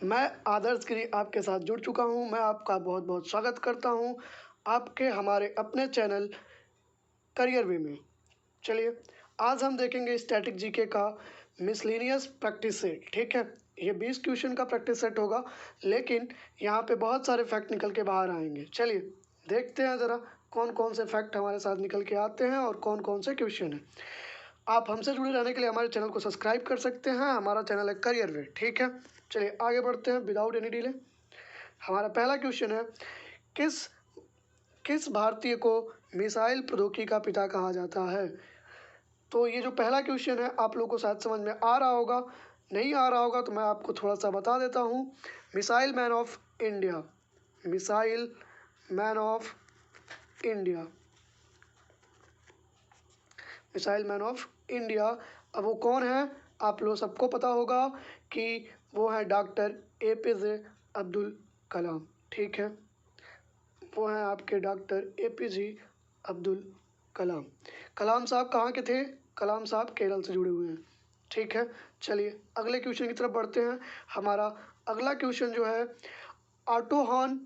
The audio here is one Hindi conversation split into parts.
मैं आदर्श गिरी आपके साथ जुड़ चुका हूं। मैं आपका बहुत बहुत स्वागत करता हूं आपके हमारे अपने चैनल करियर वे में। चलिए आज हम देखेंगे स्टैटिक जीके का मिसलेनियस प्रैक्टिस सेट। ठीक है, ये 20 क्वेश्चन का प्रैक्टिस सेट होगा, लेकिन यहाँ पे बहुत सारे फैक्ट निकल के बाहर आएंगे। चलिए देखते हैं ज़रा कौन कौन से फैक्ट हमारे साथ निकल के आते हैं और कौन कौन से क्वेश्चन हैं। आप हमसे जुड़े रहने के लिए हमारे चैनल को सब्सक्राइब कर सकते हैं। हमारा चैनल है करियर वे। ठीक है, चलिए आगे बढ़ते हैं विदाउट एनी डिले। हमारा पहला क्वेश्चन है, किस किस भारतीय को मिसाइल प्रौद्योगिकी का पिता कहा जाता है। तो ये जो पहला क्वेश्चन है आप लोगों को शायद समझ में आ रहा होगा, नहीं आ रहा होगा तो मैं आपको थोड़ा सा बता देता हूँ। Missile man of India, missile man of India, missile man of India. अब वो कौन है, आप लोग सबको पता होगा कि वो है डॉक्टर APJ अब्दुल कलाम। ठीक है, वो हैं आपके डॉक्टर APJ अब्दुल कलाम। कलाम साहब कहाँ के थे, कलाम साहब केरल से जुड़े हुए हैं। ठीक है, चलिए अगले क्वेश्चन की तरफ बढ़ते हैं। हमारा अगला क्वेश्चन जो है, ऑटो हॉर्न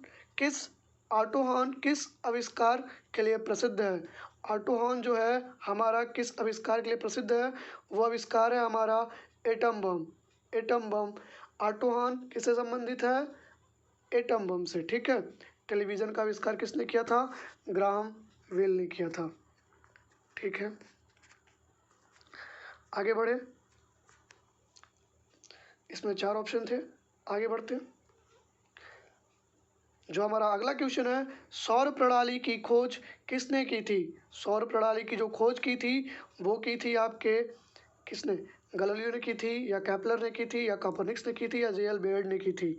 किस आविष्कार के लिए प्रसिद्ध है। ऑटो हॉर्न जो है हमारा किस आविष्कार के लिए प्रसिद्ध है, वो आविष्कार है हमारा atom bomb. Atom bomb, auto horn किससे संबंधित है, एटम बम से। ठीक है, टेलीविज़न का आविष्कार किसने किया था, ग्राहम बेल ने किया था। ठीक है, आगे बढ़े, इसमें 4 ऑप्शन थे, आगे बढ़ते हैं। जो हमारा अगला क्वेश्चन है, सौर प्रणाली की खोज किसने की थी। सौर प्रणाली की जो खोज की थी वो की थी आपके किसने, गैलीलियो ने की थी, या केपलर ने की थी, या कोपरनिकस ने की थी, या JL बेयर्ड ने की थी।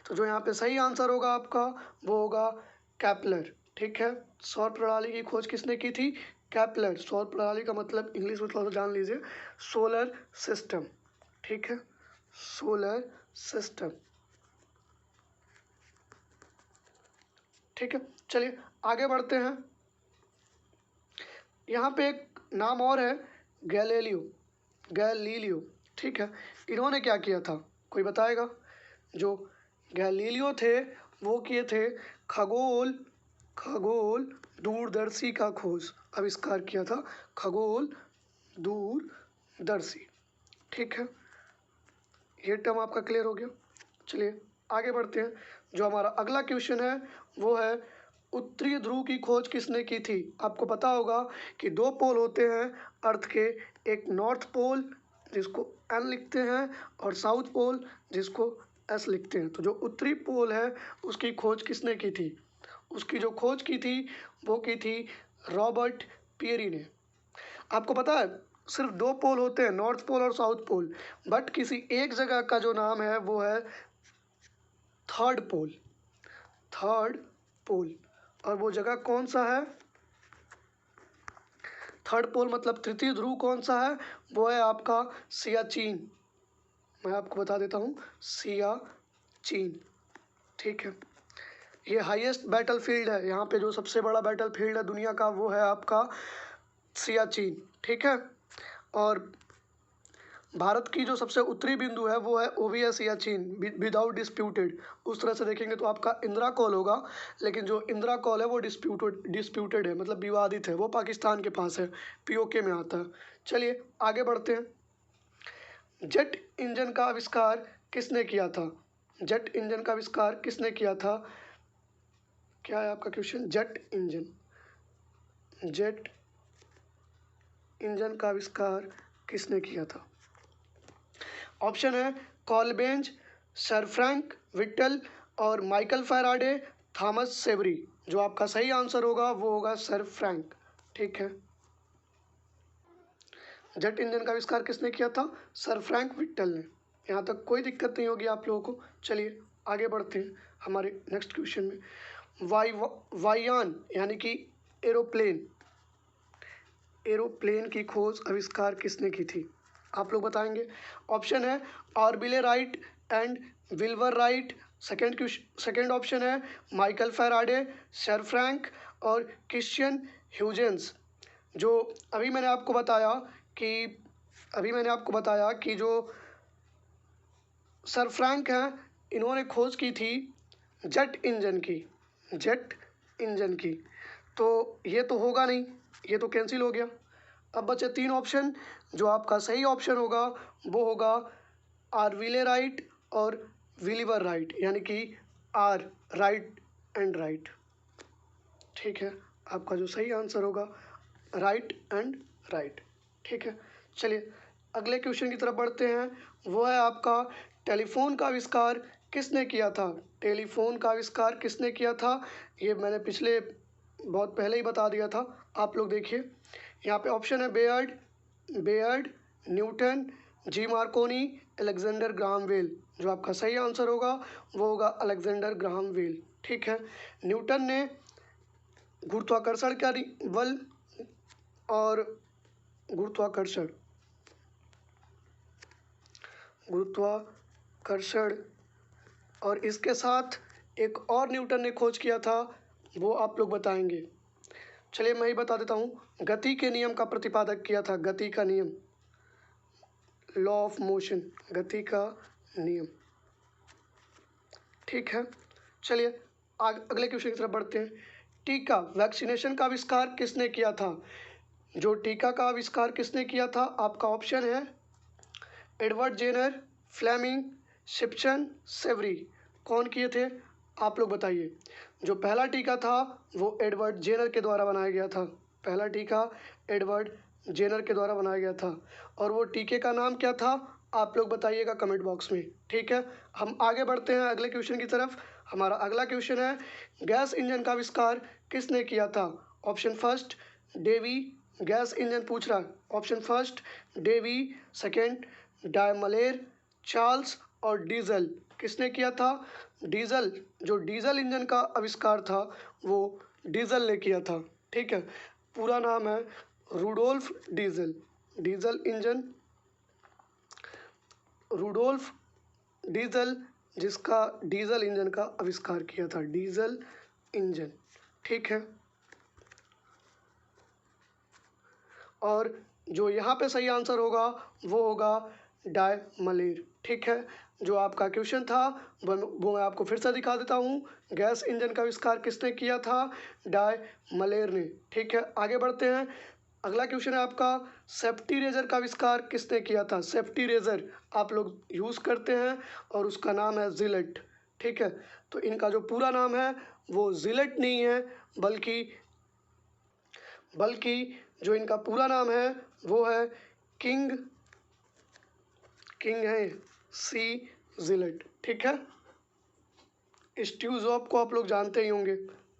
तो जो यहाँ पे सही आंसर होगा आपका वो होगा केपलर। ठीक है, सौर प्रणाली की खोज किसने की थी, केपलर। सौर प्रणाली का मतलब इंग्लिश में थोड़ा सा जान लीजिए, सोलर सिस्टम। ठीक है, सोलर सिस्टम। ठीक है, चलिए आगे बढ़ते हैं। यहाँ पे एक नाम और है, गैलीलियो, गैलीलियो। ठीक है, इन्होंने क्या किया था, कोई बताएगा। जो गैलीलियो थे वो किए थे खगोल दूरदर्शी का खोज, आविष्कार किया था खगोल दूरदर्शी। ठीक है, ये टर्म आपका क्लियर हो गया। चलिए आगे बढ़ते हैं। जो हमारा अगला क्वेश्चन है वो है, उत्तरी ध्रुव की खोज किसने की थी। आपको पता होगा कि 2 पोल होते हैं अर्थ के, एक नॉर्थ पोल जिसको N लिखते हैं और साउथ पोल जिसको S लिखते हैं। तो जो उत्तरी पोल है उसकी खोज किसने की थी, उसकी जो खोज की थी वो की थी रॉबर्ट पियरी ने। आपको पता है सिर्फ 2 पोल होते हैं, नॉर्थ पोल और साउथ पोल, बट किसी एक जगह का जो नाम है वो है थर्ड पोल, थर्ड पोल। और वो जगह कौन सा है, थर्ड पोल मतलब तृतीय ध्रुव कौन सा है, वो है आपका सियाचिन। मैं आपको बता देता हूँ, सियाचिन। ठीक है, ये हाईएस्ट बैटल फील्ड है, यहाँ पे जो सबसे बड़ा बैटल फील्ड है दुनिया का वो है आपका सियाचिन। ठीक है, और भारत की जो सबसे उत्तरी बिंदु है वो है ओविया सियाचिन, विदाउट डिस्प्यूटेड। उस तरह से देखेंगे तो आपका इंदिरा कॉल होगा, लेकिन जो इंदिरा कॉल है वो डिस्प्यूटेड है, मतलब विवादित है, वो पाकिस्तान के पास है, POK में आता है। चलिए आगे बढ़ते हैं। जेट इंजन का आविष्कार किसने किया था, जेट इंजन का आविष्कार किसने किया था, क्या है आपका क्वेश्चन, जेट इंजन का आविष्कार किसने किया था। ऑप्शन है कॉलबेंज, सर फ्रैंक विट्टल और माइकल फैराडे, थॉमस सेवरी। जो आपका सही आंसर होगा वो होगा सर फ्रैंक। ठीक है, जेट इंजन का आविष्कार किसने किया था, सर फ्रैंक विट्टल ने। यहाँ तक कोई दिक्कत नहीं होगी आप लोगों को। चलिए आगे बढ़ते हैं हमारे नेक्स्ट क्वेश्चन में। वायुयान यानी कि एरोप्लेन की खोज आविष्कार किसने की थी, आप लोग बताएंगे। ऑप्शन है ऑर्बिले Wright and Wilbur Wright. Second option है माइकल फैराडे, सर फ्रैंक और क्रिश्चियन ह्यूजेंस। जो अभी मैंने आपको बताया कि जो सर फ्रैंक हैं इन्होंने खोज की थी जेट इंजन की, जेट इंजन की। तो ये तो होगा नहीं, ये तो कैंसिल हो गया। अब बचे 3 ऑप्शन। जो आपका सही ऑप्शन होगा वो होगा आर्विले राइट और विलीवर राइट, यानी कि आर राइट एंड राइट। ठीक है, आपका जो सही आंसर होगा राइट एंड राइट। ठीक है, चलिए अगले क्वेश्चन की तरफ बढ़ते हैं। वो है आपका टेलीफोन का आविष्कार किसने किया था? टेलीफोन का आविष्कार किसने किया था? ये मैंने पिछले बहुत पहले ही बता दिया था। आप लोग देखिए, यहाँ पे ऑप्शन है Baird, Newton, G Marconi, Alexander Graham Bell. जो आपका सही आंसर होगा वो होगा अलेक्जेंडर ग्राहम बेल। ठीक है, न्यूटन ने गुरुत्वाकर्षण का बल और गुरुत्वाकर्षण गुरुत्वाकर्षण और इसके साथ एक और न्यूटन ने खोज किया था, वो आप लोग बताएंगे। चलिए मैं ही बता देता हूँ, गति के नियम का प्रतिपादक किया था, गति का नियम, लॉ ऑफ मोशन, गति का नियम। ठीक है, चलिए अगले क्वेश्चन की तरफ बढ़ते हैं। टीका वैक्सीनेशन का आविष्कार किसने किया था? जो टीका का आविष्कार किसने किया था? आपका ऑप्शन है एडवर्ड जेनर, फ्लेमिंग, शिप्सन, सेवरी। कौन किए थे? आप लोग बताइए। जो पहला टीका था वो एडवर्ड जेनर के द्वारा बनाया गया था। पहला टीका एडवर्ड जेनर के द्वारा बनाया गया था। और वो टीके का नाम क्या था? आप लोग बताइएगा कमेंट बॉक्स में। ठीक है, हम आगे बढ़ते हैं अगले क्वेश्चन की तरफ। हमारा अगला क्वेश्चन है गैस इंजन का आविष्कार किसने किया था? Option first Davy, gas engine पूछ रहा है। Option first Davy, second Daimler, Charles और डीजल। किसने किया था? डीजल, जो डीजल इंजन का आविष्कार था वो डीजल ने किया था। ठीक है, पूरा नाम है Rudolf Diesel. Diesel engine Rudolf Diesel, जिसका डीजल इंजन का आविष्कार किया था, डीजल इंजन। ठीक है, और जो यहाँ पे सही आंसर होगा वो होगा डायमलेर। ठीक है, जो आपका क्वेश्चन था वो मैं आपको फिर से दिखा देता हूँ। गैस इंजन का आविष्कार किसने किया था? डायमलेर ने। ठीक है, आगे बढ़ते हैं। अगला क्वेश्चन है आपका सेफ्टी रेजर का आविष्कार किसने किया था? सेफ्टी रेजर आप लोग यूज़ करते हैं और उसका नाम है जिलेट। ठीक है, तो इनका जो पूरा नाम है वो जिलेट नहीं है, बल्कि जो इनका पूरा नाम है वो है किंग है सी जिलेट। ठीक है, स्टीव जॉब को आप लोग जानते ही होंगे।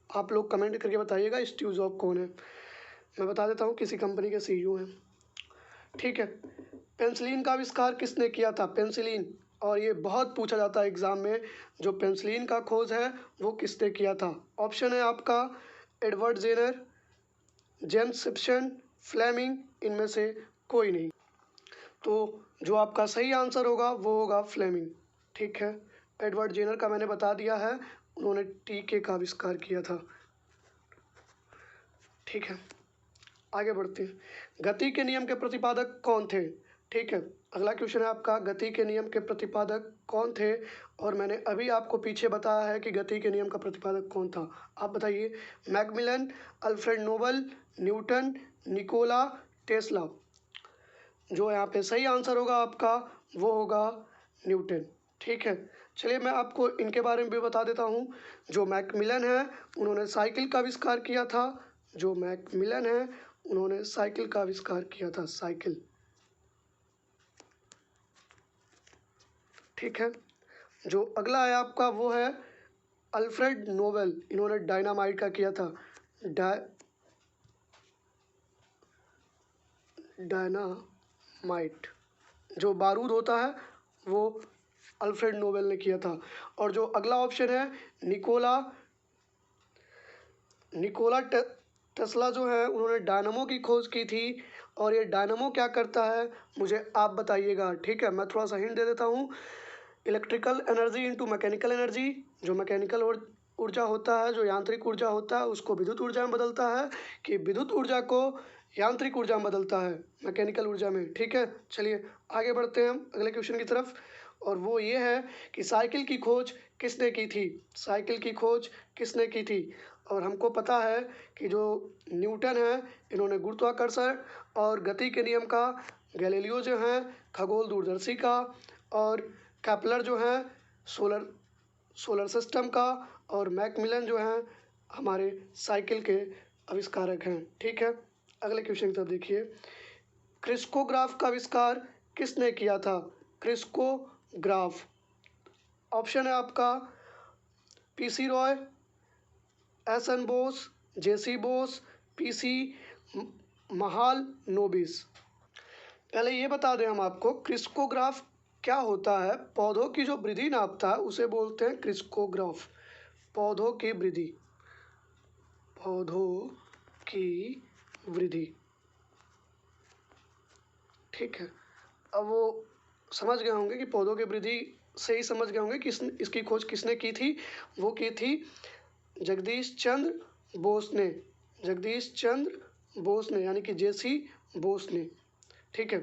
आप लोग कमेंट करके बताइएगा स्टीव जॉब कौन है। मैं बता देता हूँ, किसी कंपनी के सीईओ हैं। ठीक है, पेंसिलिन का आविष्कार किसने किया था? पेंसिलिन, और ये बहुत पूछा जाता है एग्जाम में, जो पेंसिलिन का खोज है वो किसने किया था? ऑप्शन है आपका एडवर्ड जेनर, जेम्स शिप्सन, फ्लेमिंग, इनमें से कोई नहीं। तो जो आपका सही आंसर होगा वो होगा फ्लेमिंग। ठीक है, एडवर्ड जेनर का मैंने बता दिया है, उन्होंने टीके का आविष्कार किया था। ठीक है, आगे बढ़ते हैं। गति के नियम के प्रतिपादक कौन थे? ठीक है, अगला क्वेश्चन है आपका गति के नियम के प्रतिपादक कौन थे? और मैंने अभी आपको पीछे बताया है कि गति के नियम का प्रतिपादक कौन था। आप बताइए। Macmillan, Alfred Nobel, Newton, Nikola Tesla. जो यहाँ पे सही आंसर होगा आपका वो होगा न्यूटन। ठीक है, चलिए मैं आपको इनके बारे में भी बता देता हूँ। जो मैकमिलन है उन्होंने साइकिल का आविष्कार किया था। जो मैकमिलन है उन्होंने साइकिल का आविष्कार किया था, साइकिल। ठीक है, जो अगला है आपका वो है अल्फ्रेड नोबेल, इन्होंने डायनामाइट का किया था। डायनामाइट, जो बारूद होता है वो अल्फ्रेड नोबेल ने किया था। और जो अगला ऑप्शन है निकोला टेस्ला, जो है उन्होंने डायनामो की खोज की थी। और ये डायनामो क्या करता है मुझे आप बताइएगा। ठीक है, मैं थोड़ा सा हिंट दे देता हूँ। Electrical energy into mechanical energy, जो मैकेनिकल ऊर्जा होता है, जो यांत्रिक ऊर्जा होता है, उसको विद्युत ऊर्जा में बदलता है, कि विद्युत ऊर्जा को यांत्रिक ऊर्जा में बदलता है, मैकेनिकल ऊर्जा में। ठीक है, चलिए आगे बढ़ते हैं हम अगले क्वेश्चन की तरफ। और वो ये है कि साइकिल की खोज किसने की थी। साइकिल की खोज किसने की थी। और हमको पता है कि जो न्यूटन है इन्होंने गुरुत्वाकर्षण और गति के नियम का, गैलीलियो जो हैं खगोल दूरदर्शी का, और केपलर जो हैं सोलर सिस्टम का, और मैकमिलन जो हैं हमारे साइकिल के आविष्कारक हैं। ठीक है, अगले क्वेश्चन की तरफ देखिए। क्रिस्कोग्राफ का आविष्कार किसने किया था। क्रिस्कोग्राफ, ऑप्शन है आपका PC Roy, SN. Bose, JC. Bose, PC Mahalanobis. पहले ये बता दें हम आपको क्रिस्कोग्राफ क्या होता है। पौधों की जो वृद्धि नापता है उसे बोलते हैं क्रिस्कोग्राफ। पौधों की वृद्धि, पौधों की वृद्धि। ठीक है, अब वो समझ गए होंगे कि पौधों की वृद्धि से ही समझ गए होंगे कि इसकी खोज किसने की थी। वो की थी जगदीश चंद्र बोस ने। जगदीश चंद्र बोस ने यानी कि जे.सी. बोस ने। ठीक है,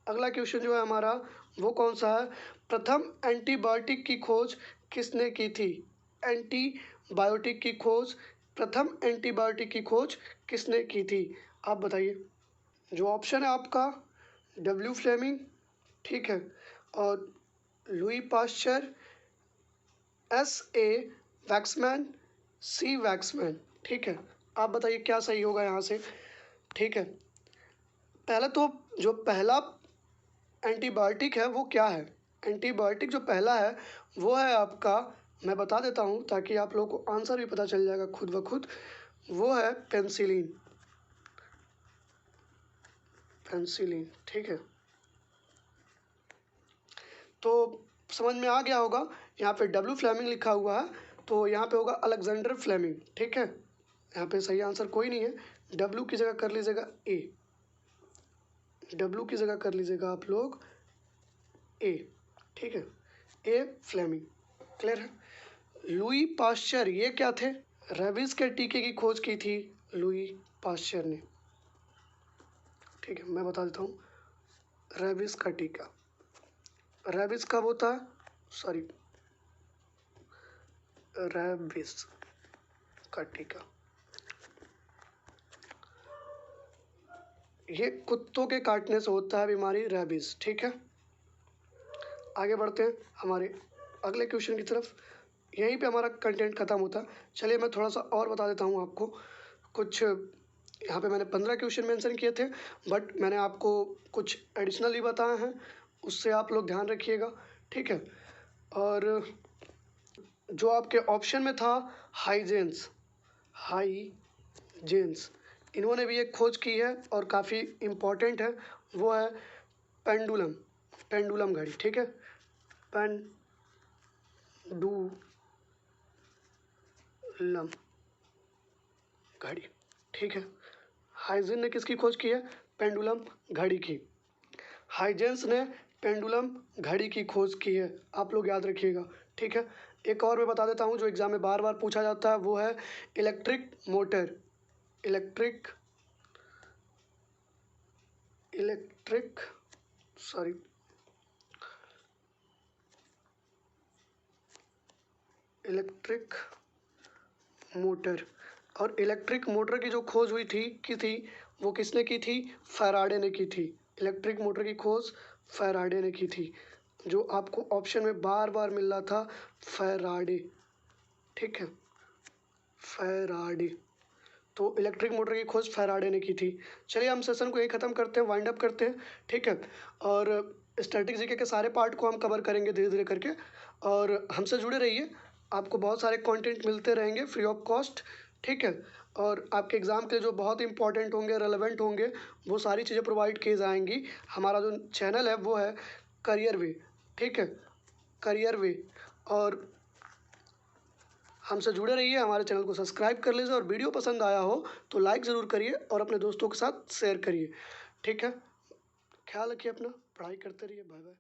अगला क्वेश्चन जो है हमारा वो कौन सा है। प्रथम एंटीबायोटिक की खोज किसने की थी। एंटीबायोटिक की खोज, प्रथम एंटीबायोटिक की खोज किसने की थी, आप बताइए। जो ऑप्शन है आपका डब्ल्यू फ्लेमिंग, ठीक है, और Louis Pasteur, S.A. Waksman, C. Waksman. ठीक है, आप बताइए क्या सही होगा यहाँ से। ठीक है, पहले तो जो पहला एंटीबायोटिक है वो क्या है। एंटीबायोटिक जो पहला है वो है आपका, मैं बता देता हूँ ताकि आप लोगों को आंसर भी पता चल जाएगा खुद ब खुद। वो है पेंसिलिन। पेंसिलिन, ठीक है, तो समझ में आ गया होगा। यहाँ पे डब्ल्यू फ्लेमिंग लिखा हुआ है तो यहाँ पे होगा अलेक्जेंडर फ्लेमिंग। ठीक है, यहाँ पे सही आंसर कोई नहीं है। डब्ल्यू की जगह कर लीजिएगा ए। डब्ल्यू की जगह कर लीजिएगा आप लोग ए। ठीक है, ए फ्लेमिंग। क्लियर है। लुई पाश्चर ये क्या थे। रेबीज के टीके की खोज की थी लुई पाश्चर ने। ठीक है, मैं बता देता हूँ। रेबीज का टीका, रेबीज कब होता है, सॉरी, रेबीज का टीका ये कुत्तों के काटने से होता है बीमारी रेबीज। ठीक है, आगे बढ़ते हैं हमारे अगले क्वेश्चन की तरफ। यहीं पे हमारा कंटेंट ख़त्म होता है। चलिए मैं थोड़ा सा और बता देता हूँ आपको कुछ। यहाँ पे मैंने 15 क्वेश्चन मेंशन किए थे बट मैंने आपको कुछ एडिशनली बताए हैं, उससे आप लोग ध्यान रखिएगा। ठीक है, और जो आपके ऑप्शन में था हाइजेंस, हाइजेंस, इन्होंने भी एक खोज की है और काफ़ी इम्पोर्टेंट है। वो है पेंडुलम, पेंडुलम घड़ी। ठीक है, पेंडुलम घड़ी। ठीक है, हाइजेंस ने किसकी खोज की है, पेंडुलम घड़ी की। हाइजेंस ने पेंडुलम घड़ी की खोज की है, आप लोग याद रखिएगा। ठीक है, एक और मैं बता देता हूँ जो एग्जाम में बार बार पूछा जाता है, वो है electric motor. Electric sorry, electric motor. और इलेक्ट्रिक मोटर की जो खोज हुई थी वो किसने की थी, फैराडे ने की थी। इलेक्ट्रिक मोटर की खोज फैराडे ने की थी, जो आपको ऑप्शन में बार बार मिल रहा था, फैराडे। ठीक है, फैराडे, तो इलेक्ट्रिक मोटर की खोज फैराडे ने की थी। चलिए हम सेशन को यही ख़त्म करते हैं, वाइंड अप करते हैं। ठीक है, और स्टैटिक जीके के सारे पार्ट को हम कवर करेंगे धीरे धीरे करके, और हमसे जुड़े रहिए। आपको बहुत सारे कंटेंट मिलते रहेंगे फ्री ऑफ कॉस्ट। ठीक है, और आपके एग्ज़ाम के जो बहुत इंपॉर्टेंट होंगे, रेलेवेंट होंगे, वो सारी चीज़ें प्रोवाइड की जाएंगी। हमारा जो चैनल है वो है करियर वे। ठीक है, करियर वे, और हमसे जुड़े रहिए, हमारे चैनल को सब्सक्राइब कर लीजिए, और वीडियो पसंद आया हो तो लाइक ज़रूर करिए और अपने दोस्तों के साथ शेयर करिए। ठीक है, ख्याल रखिए अपना, पढ़ाई करते रहिए। Bye bye.